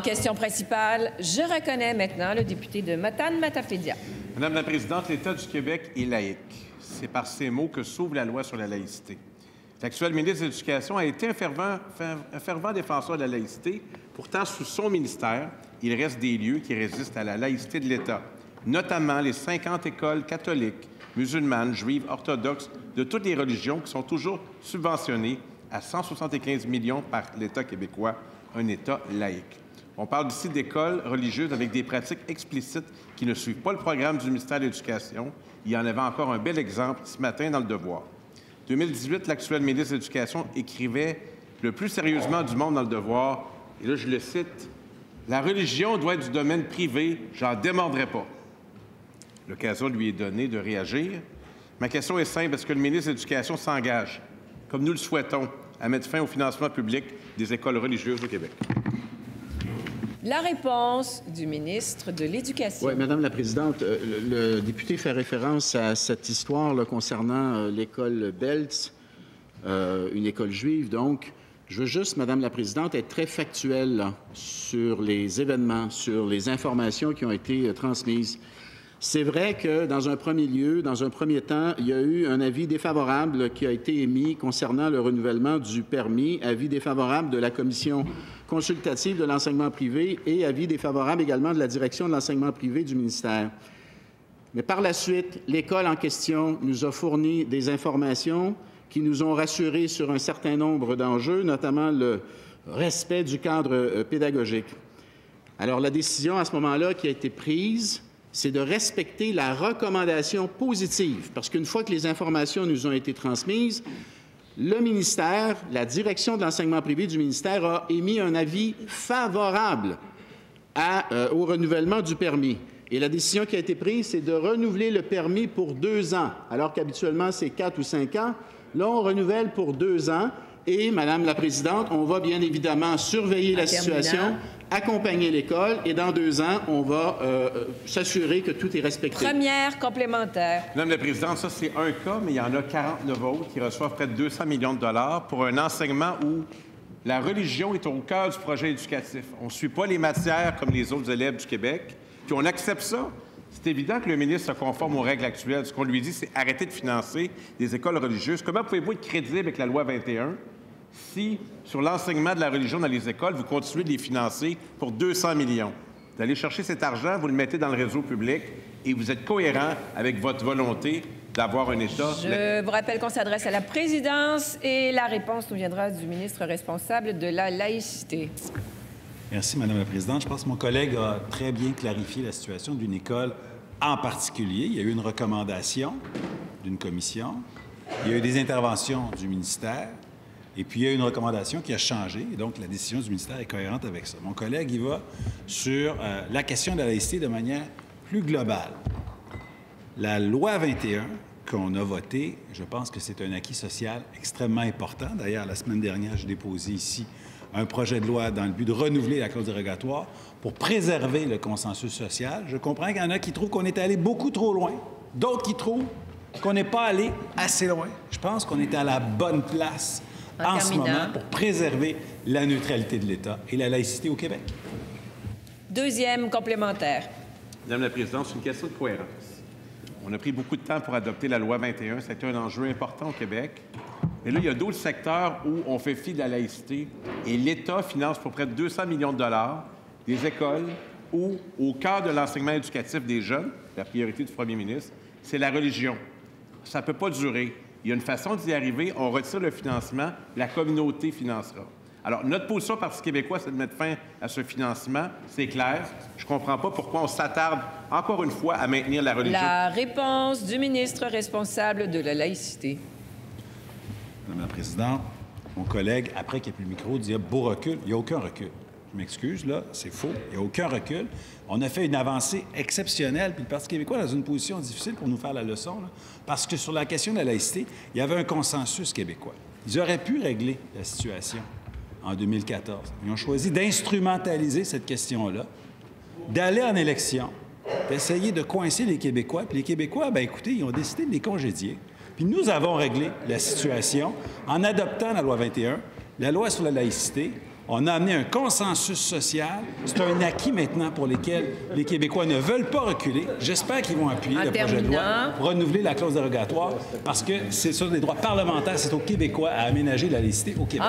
Question principale. Je reconnais maintenant le député de Matane-Matapédia. Madame la Présidente, l'État du Québec est laïque. C'est par ces mots que s'ouvre la loi sur la laïcité. L'actuel ministre de l'Éducation a été un fervent défenseur de la laïcité. Pourtant, sous son ministère, il reste des lieux qui résistent à la laïcité de l'État, notamment les 50 écoles catholiques, musulmanes, juives, orthodoxes, de toutes les religions qui sont toujours subventionnées à 175 millions par l'État québécois, un État laïque. On parle ici d'écoles religieuses avec des pratiques explicites qui ne suivent pas le programme du ministère de l'Éducation. Il y en avait encore un bel exemple ce matin dans Le Devoir. En 2018, l'actuel ministre de l'Éducation écrivait le plus sérieusement du monde dans Le Devoir, et là je le cite, « La religion doit être du domaine privé, j'en démordrai pas ». L'occasion lui est donnée de réagir. Ma question est simple, est-ce que le ministre de l'Éducation s'engage, comme nous le souhaitons, à mettre fin au financement public des écoles religieuses au Québec? La réponse du ministre de l'Éducation. Oui, Madame la Présidente, le député fait référence à cette histoire là, concernant l'école Belz, une école juive. Donc, je veux juste, Madame la Présidente, être très factuelle là, sur les événements, sur les informations qui ont été transmises. C'est vrai que, dans un premier lieu, dans un premier temps, il y a eu un avis défavorable qui a été émis concernant le renouvellement du permis, avis défavorable de la Commission consultative de l'enseignement privé et avis défavorable également de la direction de l'enseignement privé du ministère. Mais par la suite, l'école en question nous a fourni des informations qui nous ont rassurés sur un certain nombre d'enjeux, notamment le respect du cadre pédagogique. Alors, la décision à ce moment-là qui a été prise, c'est de respecter la recommandation positive, parce qu'une fois que les informations nous ont été transmises, le ministère, la direction de l'enseignement privé du ministère a émis un avis favorable au renouvellement du permis. Et la décision qui a été prise, c'est de renouveler le permis pour 2 ans, alors qu'habituellement, c'est 4 ou 5 ans. Là, on renouvelle pour 2 ans. Et, Madame la Présidente, on va bien évidemment surveiller la situation, accompagner l'école, et dans 2 ans, on va s'assurer que tout est respecté. Première complémentaire. Madame la Présidente, ça, c'est un cas, mais il y en a 49 autres qui reçoivent près de 200 millions de dollars pour un enseignement où la religion est au cœur du projet éducatif. On ne suit pas les matières comme les autres élèves du Québec, puis on accepte ça. C'est évident que le ministre se conforme aux règles actuelles. Ce qu'on lui dit, c'est arrêter de financer des écoles religieuses. Comment pouvez-vous être crédible avec la loi 21 si, sur l'enseignement de la religion dans les écoles, vous continuez de les financer pour 200 millions? Vous allez chercher cet argent, vous le mettez dans le réseau public et vous êtes cohérent avec votre volonté d'avoir un État. Je vous rappelle qu'on s'adresse à la présidence et la réponse nous viendra du ministre responsable de la laïcité. Merci, Madame la Présidente. Je pense que mon collègue a très bien clarifié la situation d'une école en particulier. Il y a eu une recommandation d'une commission, il y a eu des interventions du ministère, et puis il y a eu une recommandation qui a changé, et donc la décision du ministère est cohérente avec ça. Mon collègue y va sur la question de la laïcité de manière plus globale. La loi 21 qu'on a votée, je pense que c'est un acquis social extrêmement important. D'ailleurs, la semaine dernière, j'ai déposé ici un projet de loi dans le but de renouveler la clause dérogatoire pour préserver le consensus social. Je comprends qu'il y en a qui trouvent qu'on est allé beaucoup trop loin, d'autres qui trouvent qu'on n'est pas allé assez loin. Je pense qu'on est à la bonne place en ce moment pour préserver la neutralité de l'État et la laïcité au Québec. Deuxième complémentaire. Madame la Présidente, c'est une question de cohérence. On a pris beaucoup de temps pour adopter la loi 21. C'était un enjeu important au Québec. Mais là, il y a d'autres secteurs où on fait fi de la laïcité et l'État finance pour près de 200 millions de dollars des écoles où, au cœur de l'enseignement éducatif des jeunes, la priorité du premier ministre, c'est la religion. Ça ne peut pas durer. Il y a une façon d'y arriver. On retire le financement, la communauté financera. Alors, notre position Parti québécois, c'est de mettre fin à ce financement. C'est clair. Je ne comprends pas pourquoi on s'attarde, encore une fois, à maintenir la religion. La réponse du ministre responsable de la laïcité. Madame la Présidente, mon collègue, après qu'il n'y ait plus le micro, dit « beau recul ». Il n'y a aucun recul. Je m'excuse, là, c'est faux. Il n'y a aucun recul. On a fait une avancée exceptionnelle, puis le Parti québécois est dans une position difficile pour nous faire la leçon, là, parce que sur la question de la laïcité, il y avait un consensus québécois. Ils auraient pu régler la situation en 2014. Ils ont choisi d'instrumentaliser cette question-là, d'aller en élection, d'essayer de coincer les Québécois. Puis les Québécois, bien écoutez, ils ont décidé de les congédier. Puis nous avons réglé la situation en adoptant la loi 21, la loi sur la laïcité, On a amené un consensus social. C'est un acquis maintenant pour lequel les Québécois ne veulent pas reculer. J'espère qu'ils vont appuyer le projet de loi pour renouveler la clause dérogatoire parce que c'est sur des droits parlementaires. C'est aux Québécois à aménager la laïcité au Québec.